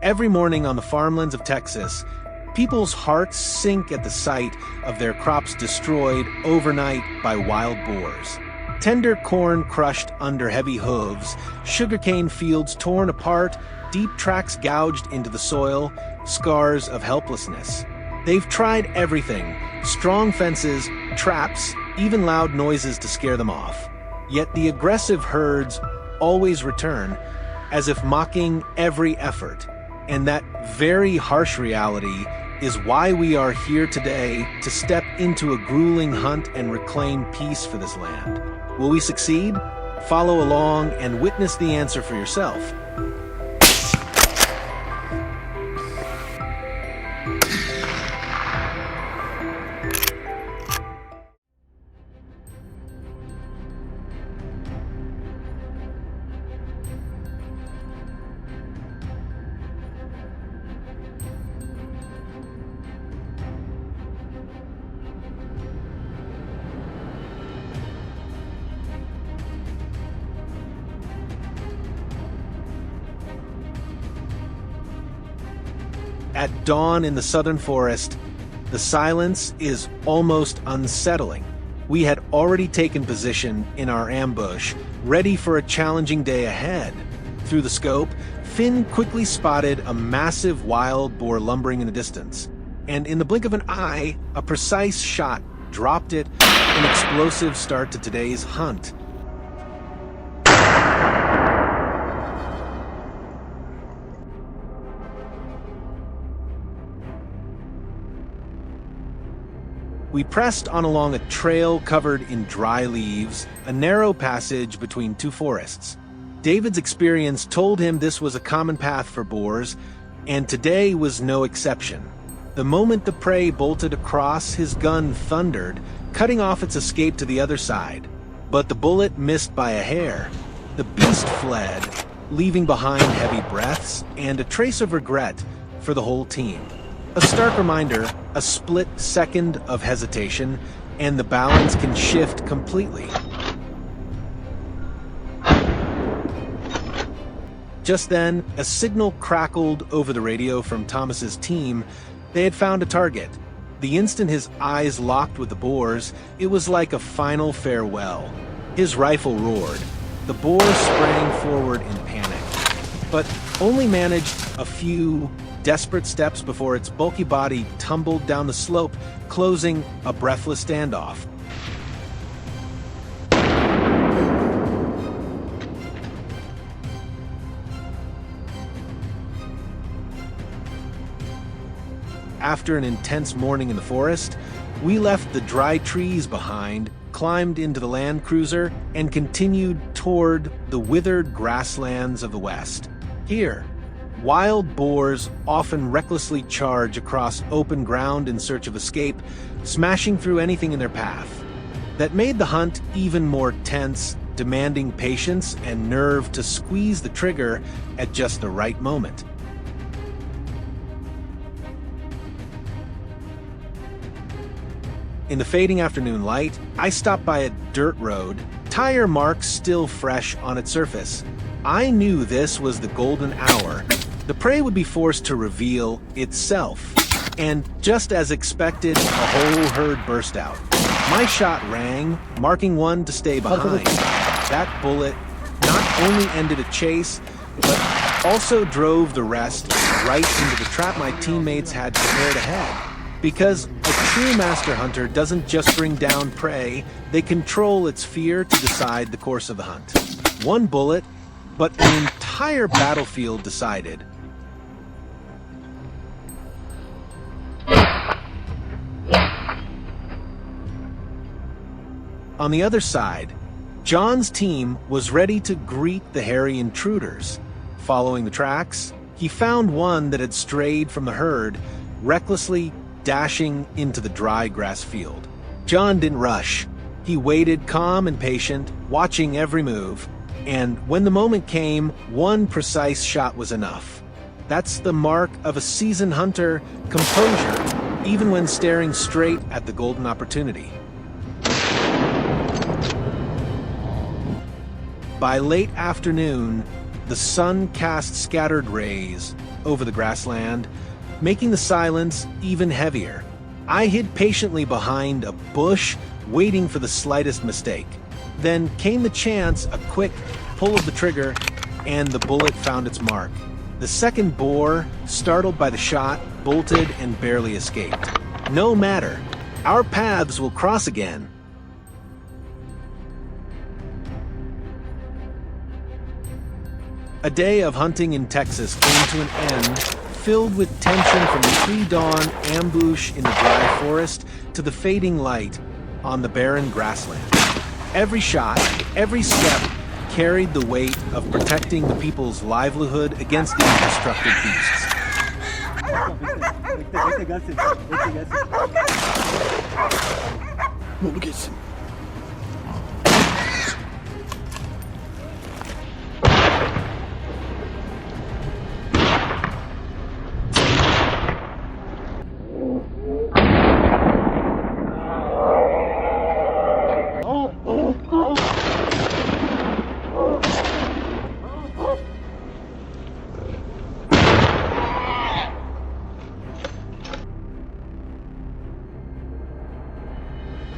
Every morning on the farmlands of Texas, people's hearts sink at the sight of their crops destroyed overnight by wild boars. Tender corn crushed under heavy hooves, sugarcane fields torn apart, deep tracks gouged into the soil, scars of helplessness. They've tried everything: strong fences, traps, even loud noises to scare them off. Yet the aggressive herds always return, as if mocking every effort. And that very harsh reality is why we are here today, to step into a grueling hunt and reclaim peace for this land. Will we succeed? Follow along and witness the answer for yourself. At dawn in the southern forest, the silence is almost unsettling. We had already taken position in our ambush, ready for a challenging day ahead. Through the scope, Finn quickly spotted a massive wild boar lumbering in the distance. And in the blink of an eye, a precise shot dropped it, an explosive start to today's hunt. We pressed on along a trail covered in dry leaves, a narrow passage between two forests. David's experience told him this was a common path for boars, and today was no exception. The moment the prey bolted across, his gun thundered, cutting off its escape to the other side. But the bullet missed by a hair. The beast fled, leaving behind heavy breaths and a trace of regret for the whole team. A stark reminder, a split second of hesitation, and the balance can shift completely. Just then, a signal crackled over the radio from Thomas's team. They had found a target. The instant his eyes locked with the boar's, it was like a final farewell. His rifle roared. The boar sprang forward in panic, but only managed a few desperate steps before its bulky body tumbled down the slope, closing a breathless standoff. After an intense morning in the forest, we left the dry trees behind, climbed into the Land Cruiser, and continued toward the withered grasslands of the west. Here, wild boars often recklessly charge across open ground in search of escape, smashing through anything in their path. That made the hunt even more tense, demanding patience and nerve to squeeze the trigger at just the right moment. In the fading afternoon light, I stopped by a dirt road, tire marks still fresh on its surface. I knew this was the golden hour. The prey would be forced to reveal itself. And just as expected, a whole herd burst out. My shot rang, marking one to stay behind. That bullet not only ended a chase, but also drove the rest right into the trap my teammates had prepared ahead. Because a true master hunter doesn't just bring down prey, they control its fear to decide the course of the hunt. One bullet, but an entire battlefield decided. On the other side, John's team was ready to greet the hairy intruders. Following the tracks, he found one that had strayed from the herd, recklessly dashing into the dry grass field. John didn't rush. He waited calm and patient, watching every move. And when the moment came, one precise shot was enough. That's the mark of a seasoned hunter: composure, even when staring straight at the golden opportunity. By late afternoon, The sun cast scattered rays over the grassland, making the silence even heavier. I hid patiently behind a bush, waiting for the slightest mistake. Then came the chance, a quick pull of the trigger, and the bullet found its mark. The second boar, startled by the shot, bolted and barely escaped. No matter. Our paths will cross again. A day of hunting in Texas came to an end, filled with tension from the pre-dawn ambush in the dry forest to the fading light on the barren grassland. Every shot, every step carried the weight of protecting the people's livelihood against these destructive beasts.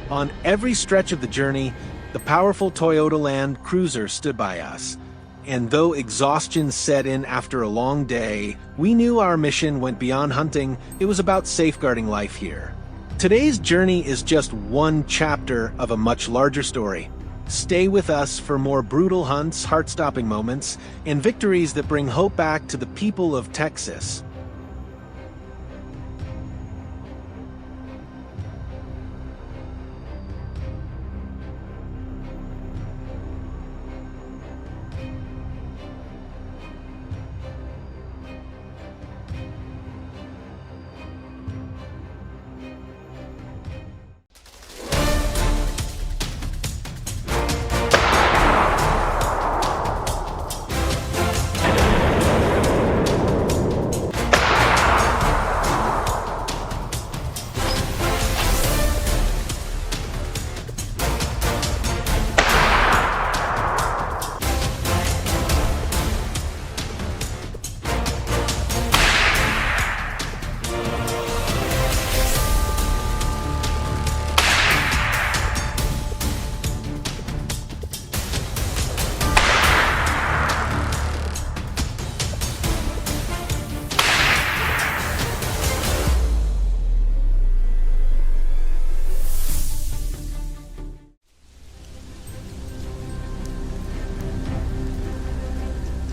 On every stretch of the journey, the powerful Toyota Land Cruiser stood by us. And though exhaustion set in after a long day, we knew our mission went beyond hunting. It was about safeguarding life here. Today's journey is just one chapter of a much larger story. Stay with us for more brutal hunts, heart-stopping moments, and victories that bring hope back to the people of Texas.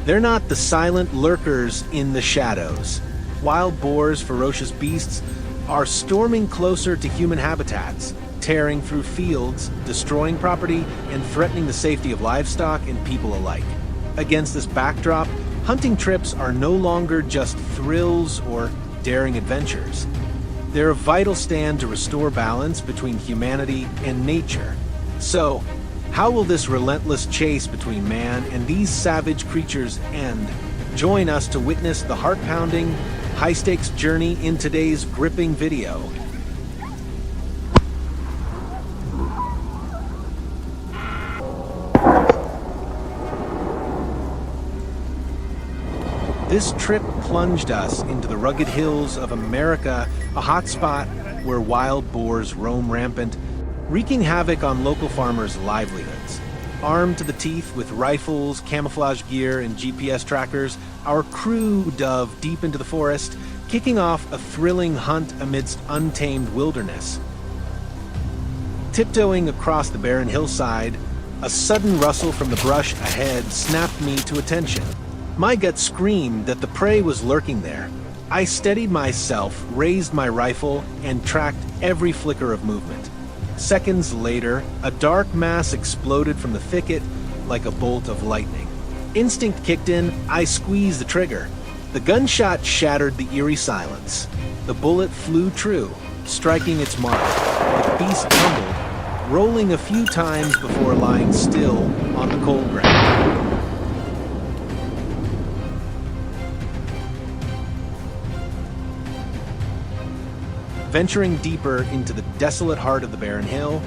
They're not the silent lurkers in the shadows. Wild boars, ferocious beasts, are storming closer to human habitats, tearing through fields, destroying property, and threatening the safety of livestock and people alike. Against this backdrop, hunting trips are no longer just thrills or daring adventures. They're a vital stand to restore balance between humanity and nature. So, how will this relentless chase between man and these savage creatures end? Join us to witness the heart-pounding, high-stakes journey in today's gripping video. This trip plunged us into the rugged hills of America, a hotspot where wild boars roam rampant, wreaking havoc on local farmers' livelihoods. Armed to the teeth with rifles, camouflage gear, and GPS trackers, our crew dove deep into the forest, kicking off a thrilling hunt amidst untamed wilderness. Tiptoeing across the barren hillside, a sudden rustle from the brush ahead snapped me to attention. My gut screamed that the prey was lurking there. I steadied myself, raised my rifle, and tracked every flicker of movement. Seconds later, a dark mass exploded from the thicket like a bolt of lightning. Instinct kicked in, I squeezed the trigger. The gunshot shattered the eerie silence. The bullet flew true, striking its mark. The beast tumbled, rolling a few times before lying still on the cold ground. Venturing deeper into the desolate heart of the barren hill,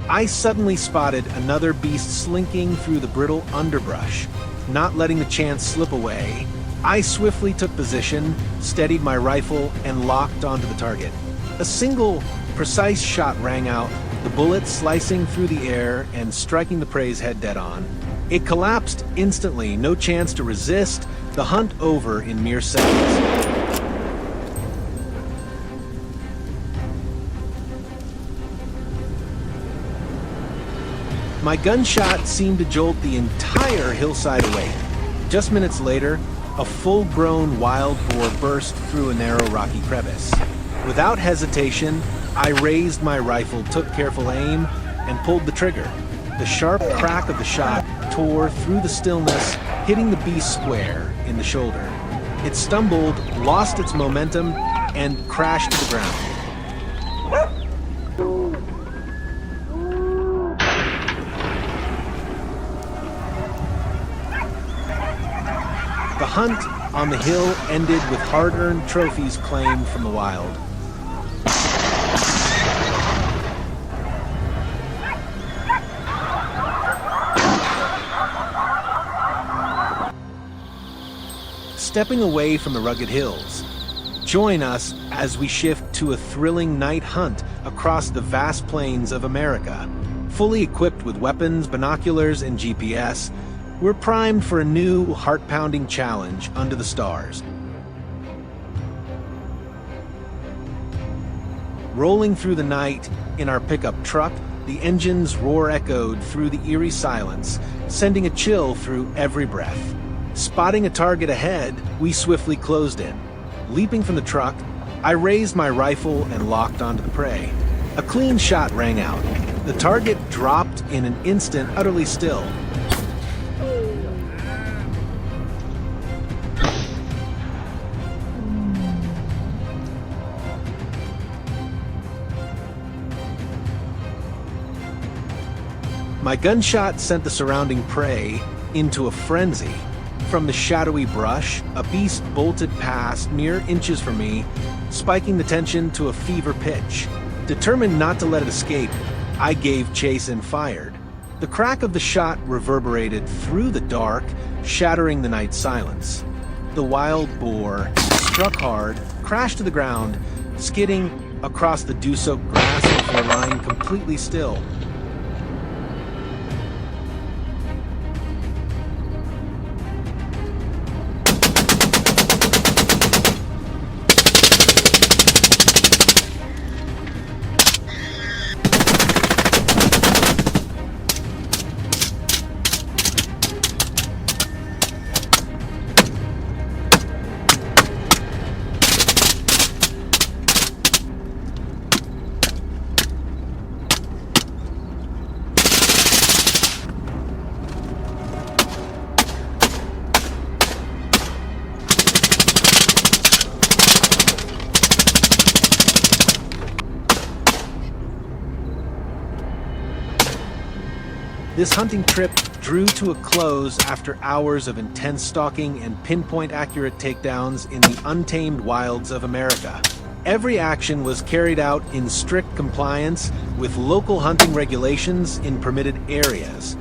I suddenly spotted another beast slinking through the brittle underbrush. not letting the chance slip away, I swiftly took position, steadied my rifle, and locked onto the target. A single, precise shot rang out, the bullet slicing through the air and striking the prey's head dead on. It collapsed instantly, no chance to resist, the hunt over in mere seconds. My gunshot seemed to jolt the entire hillside awake. Just minutes later, a full-grown wild boar burst through a narrow rocky crevice. Without hesitation, I raised my rifle, took careful aim, and pulled the trigger. The sharp crack of the shot tore through the stillness, hitting the beast square in the shoulder. It stumbled, lost its momentum, and crashed to the ground. The hunt on the hill ended with hard-earned trophies claimed from the wild. Stepping away from the rugged hills, join us as we shift to a thrilling night hunt across the vast plains of America. Fully equipped with weapons, binoculars, and GPS, we're primed for a new, heart-pounding challenge under the stars. Rolling through the night in our pickup truck, the engine's roar echoed through the eerie silence, sending a chill through every breath. Spotting a target ahead, we swiftly closed in. Leaping from the truck, I raised my rifle and locked onto the prey. A clean shot rang out. The target dropped in an instant, utterly still. My gunshot sent the surrounding prey into a frenzy. From the shadowy brush, a beast bolted past mere inches from me, spiking the tension to a fever pitch. Determined not to let it escape, I gave chase and fired. The crack of the shot reverberated through the dark, shattering the night silence. The wild boar struck hard, crashed to the ground, skidding across the dew-soaked grass before lying completely still. This hunting trip drew to a close after hours of intense stalking and pinpoint-accurate takedowns in the untamed wilds of America. Every action was carried out in strict compliance with local hunting regulations in permitted areas.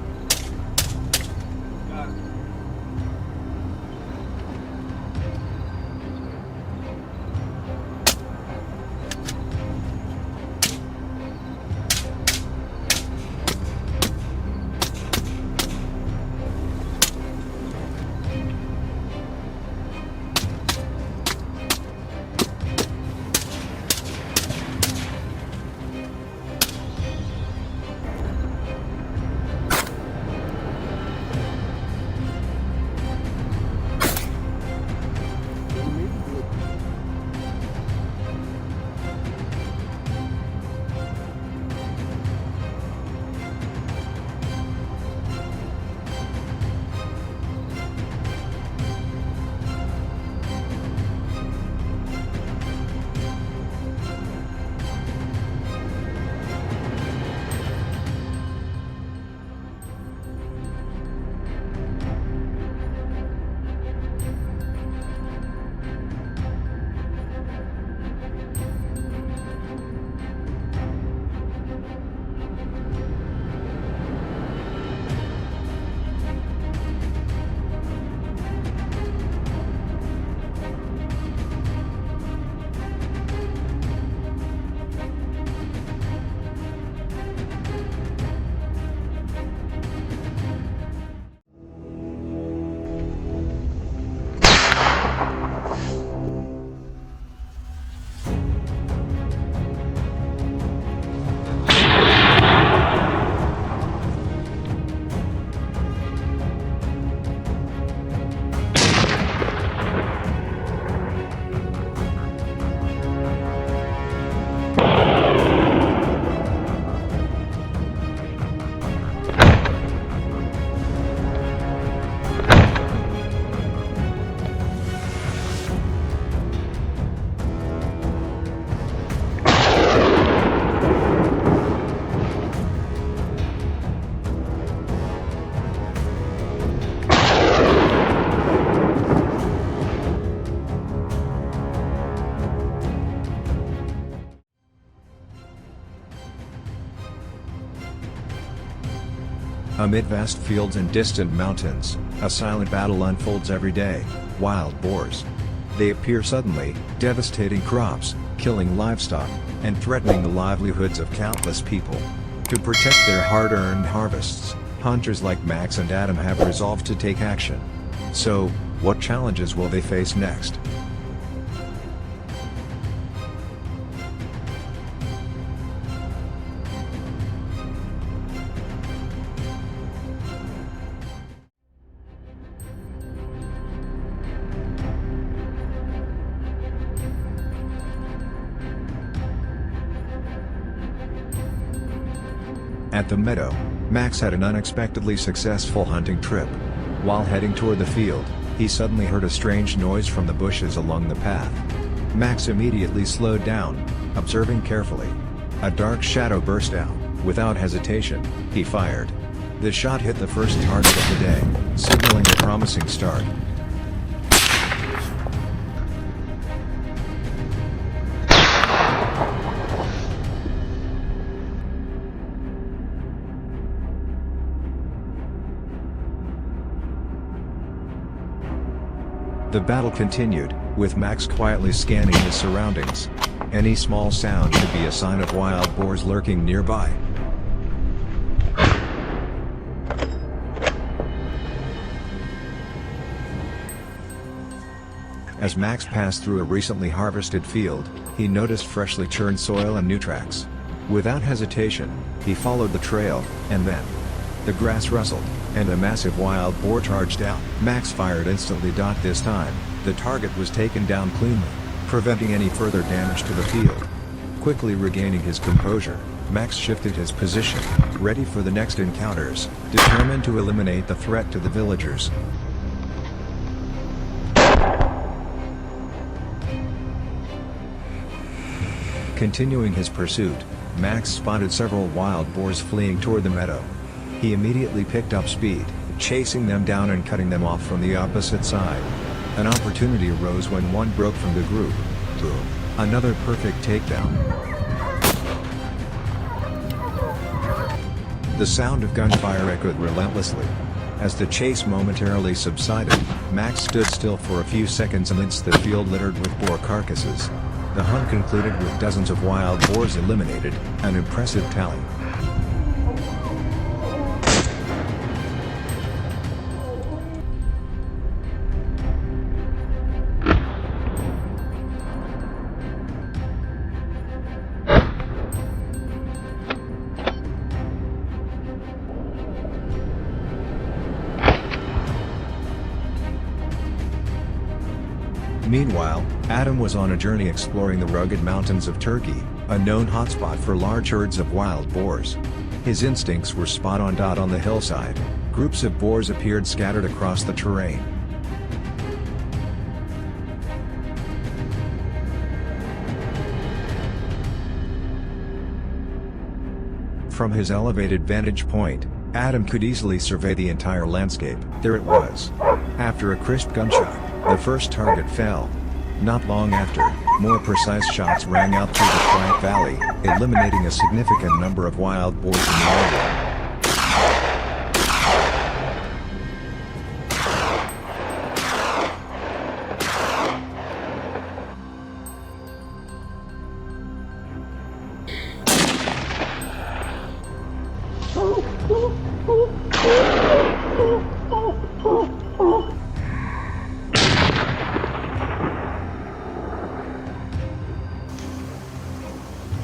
Amid vast fields and distant mountains, a silent battle unfolds every day. Wild boars. They appear suddenly, devastating crops, killing livestock, and threatening the livelihoods of countless people. To protect their hard-earned harvests, hunters like Max and Adam have resolved to take action. So, what challenges will they face next? At the meadow, Max had an unexpectedly successful hunting trip. While heading toward the field, he suddenly heard a strange noise from the bushes along the path. Max immediately slowed down, observing carefully. A dark shadow burst out. Without hesitation, he fired. The shot hit the first target of the day, signaling a promising start. The battle continued, with Max quietly scanning his surroundings. Any small sound could be a sign of wild boars lurking nearby. As Max passed through a recently harvested field, he noticed freshly churned soil and new tracks. Without hesitation, he followed the trail, and then the grass rustled, and a massive wild boar charged out. Max fired instantly. This time, the target was taken down cleanly, preventing any further damage to the field. Quickly regaining his composure, Max shifted his position, ready for the next encounters, determined to eliminate the threat to the villagers. Continuing his pursuit, Max spotted several wild boars fleeing toward the meadow. He immediately picked up speed, chasing them down and cutting them off from the opposite side. An opportunity arose when one broke from the group. Boom! Another perfect takedown. The sound of gunfire echoed relentlessly. As the chase momentarily subsided, Max stood still for a few seconds amidst the field littered with boar carcasses. The hunt concluded with dozens of wild boars eliminated, an impressive tally. Meanwhile, Adam was on a journey exploring the rugged mountains of Turkey, a known hotspot for large herds of wild boars. His instincts were spot on. On the hillside, groups of boars appeared scattered across the terrain. From his elevated vantage point, Adam could easily survey the entire landscape. There it was. After a crisp gunshot, the first target fell. Not long after, more precise shots rang out through the quiet valley, eliminating a significant number of wild boars in the area.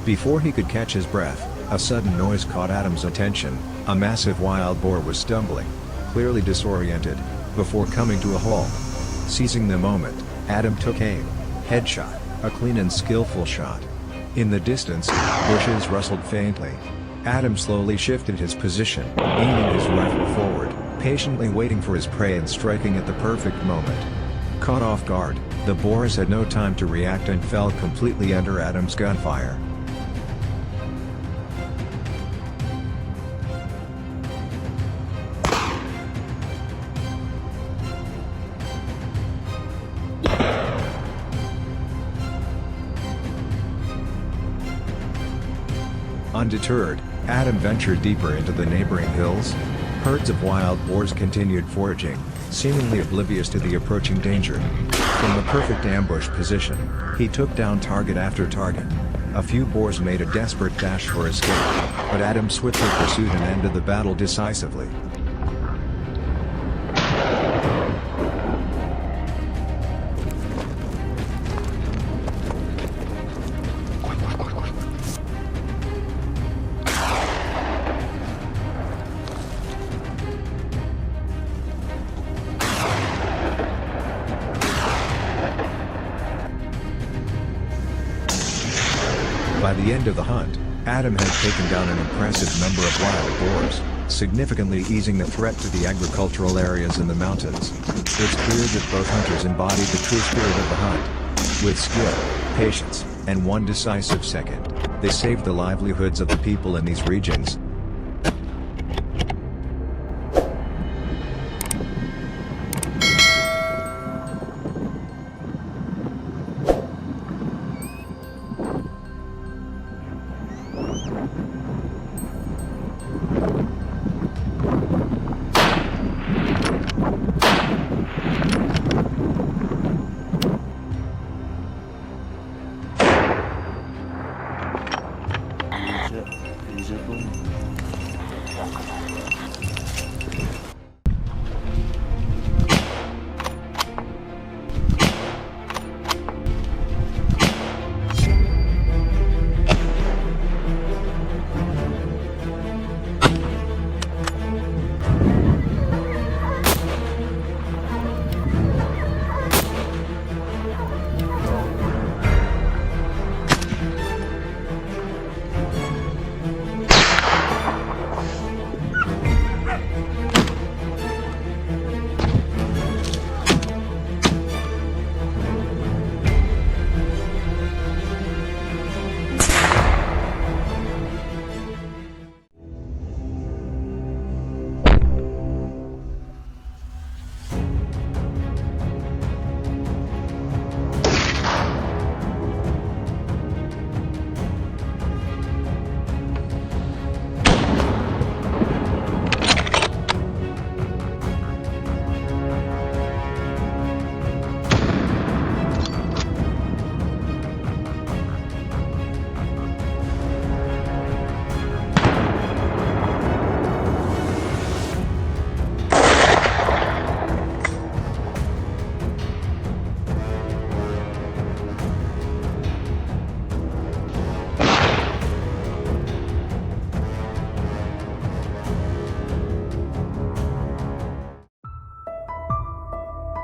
Before he could catch his breath, a sudden noise caught Adam's attention. A massive wild boar was stumbling, clearly disoriented, before coming to a halt. Seizing the moment, Adam took aim. Headshot, a clean and skillful shot. In the distance, bushes rustled faintly. Adam slowly shifted his position, aiming his rifle forward, patiently waiting for his prey and striking at the perfect moment. Caught off guard, the boars had no time to react and fell completely under Adam's gunfire. Undeterred, Adam ventured deeper into the neighboring hills. Herds of wild boars continued foraging, seemingly oblivious to the approaching danger. From the perfect ambush position, he took down target after target. A few boars made a desperate dash for escape, but Adam swiftly pursued and ended the battle decisively. By the end of the hunt, Adam had taken down an impressive number of wild boars, significantly easing the threat to the agricultural areas in the mountains. It's clear that both hunters embodied the true spirit of the hunt. With skill, patience, and one decisive second, they saved the livelihoods of the people in these regions.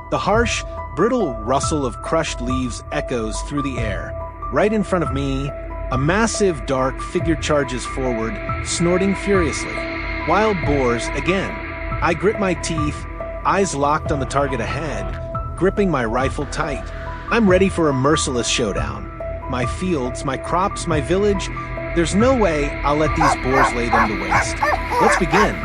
The harsh, brittle rustle of crushed leaves echoes through the air. Right in front of me, a massive dark figure charges forward, snorting furiously. Wild boars again. I grip my teeth, eyes locked on the target ahead, gripping my rifle tight. I'm ready for a merciless showdown. My fields, my crops, my village, there's no way I'll let these boars lay them to waste. Let's begin.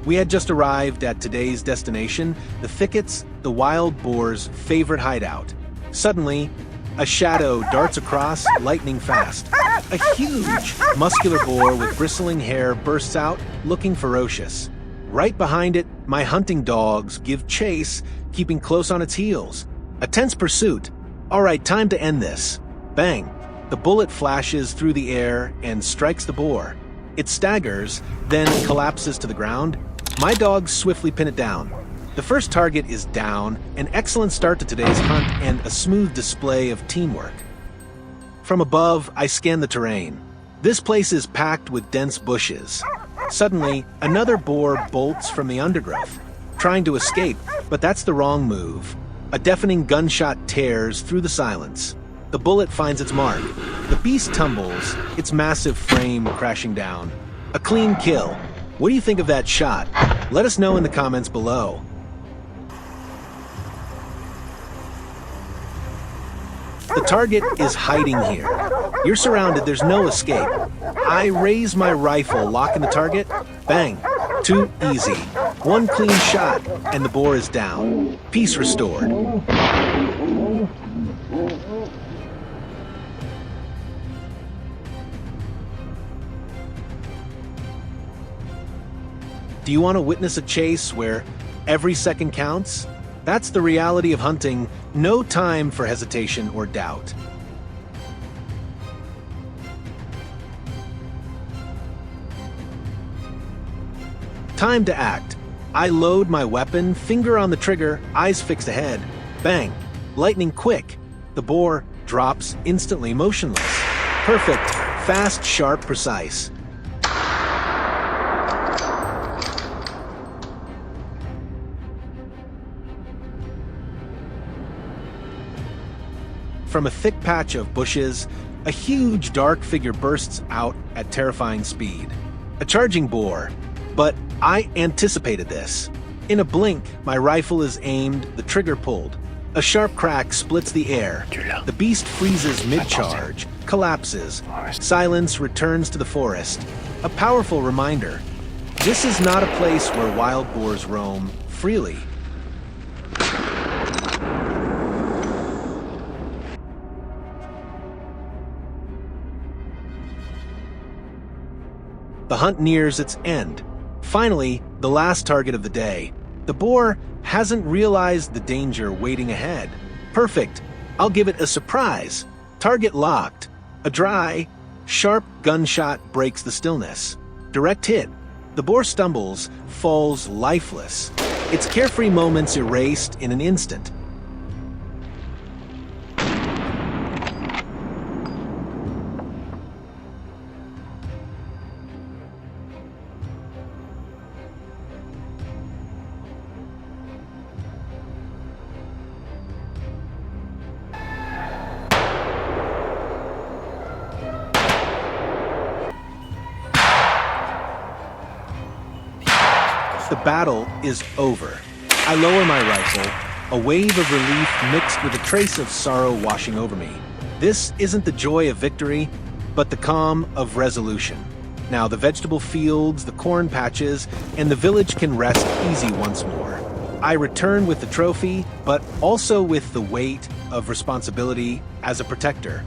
We had just arrived at today's destination, the thickets, the wild boar's favorite hideout. Suddenly, a shadow darts across, lightning fast. A huge, muscular boar with bristling hair bursts out, looking ferocious. Right behind it, my hunting dogs give chase, keeping close on its heels. A tense pursuit. All right, time to end this. Bang! The bullet flashes through the air and strikes the boar. It staggers, then collapses to the ground. My dogs swiftly pin it down. The first target is down, an excellent start to today's hunt and a smooth display of teamwork. From above, I scan the terrain. This place is packed with dense bushes. Suddenly, another boar bolts from the undergrowth, trying to escape, but that's the wrong move. A deafening gunshot tears through the silence. The bullet finds its mark. The beast tumbles, its massive frame crashing down. A clean kill. What do you think of that shot? Let us know in the comments below. The target is hiding here. You're surrounded, there's no escape. I raise my rifle, locking the target. Bang. Too easy. One clean shot, and the boar is down. Peace restored. Do you want to witness a chase where every second counts? That's the reality of hunting. No time for hesitation or doubt. Time to act. I load my weapon, finger on the trigger, eyes fixed ahead. Bang. Lightning quick. The boar drops instantly motionless. Perfect. Fast, sharp, precise. From a thick patch of bushes, a huge dark figure bursts out at terrifying speed. A charging boar. But I anticipated this. In a blink, my rifle is aimed, the trigger pulled. A sharp crack splits the air. The beast freezes mid-charge, collapses. Silence returns to the forest. A powerful reminder. This is not a place where wild boars roam freely. The hunt nears its end. Finally, the last target of the day. The boar hasn't realized the danger waiting ahead. Perfect. I'll give it a surprise. Target locked. A dry, sharp gunshot breaks the stillness. Direct hit. The boar stumbles, falls lifeless. Its carefree moments erased in an instant. The battle is over. I lower my rifle, a wave of relief mixed with a trace of sorrow washing over me. This isn't the joy of victory, but the calm of resolution. Now the vegetable fields, the corn patches, and the village can rest easy once more. I return with the trophy, but also with the weight of responsibility as a protector.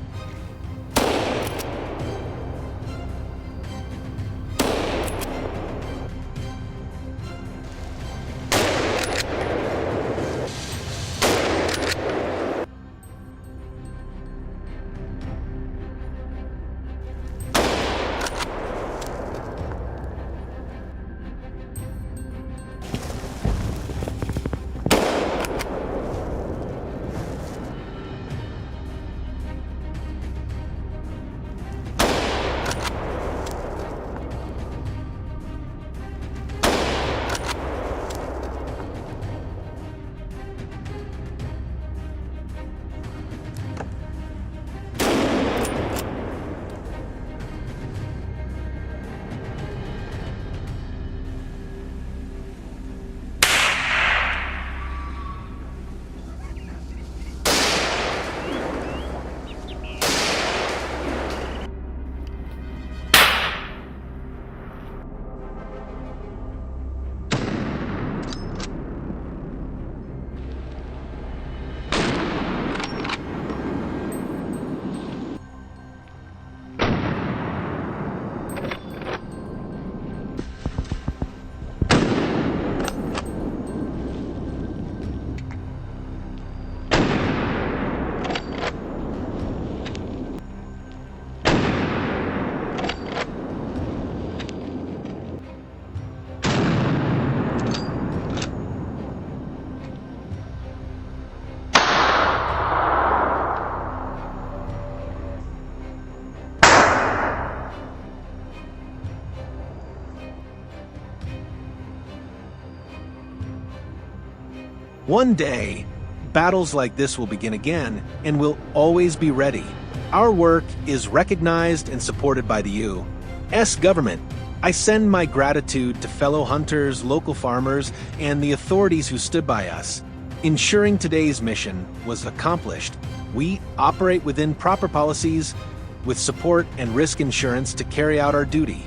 One day, battles like this will begin again, and we'll always be ready. Our work is recognized and supported by the U.S. government. I send my gratitude to fellow hunters, local farmers, and the authorities who stood by us, ensuring today's mission was accomplished We operate within proper policies with support and risk insurance to carry out our duty.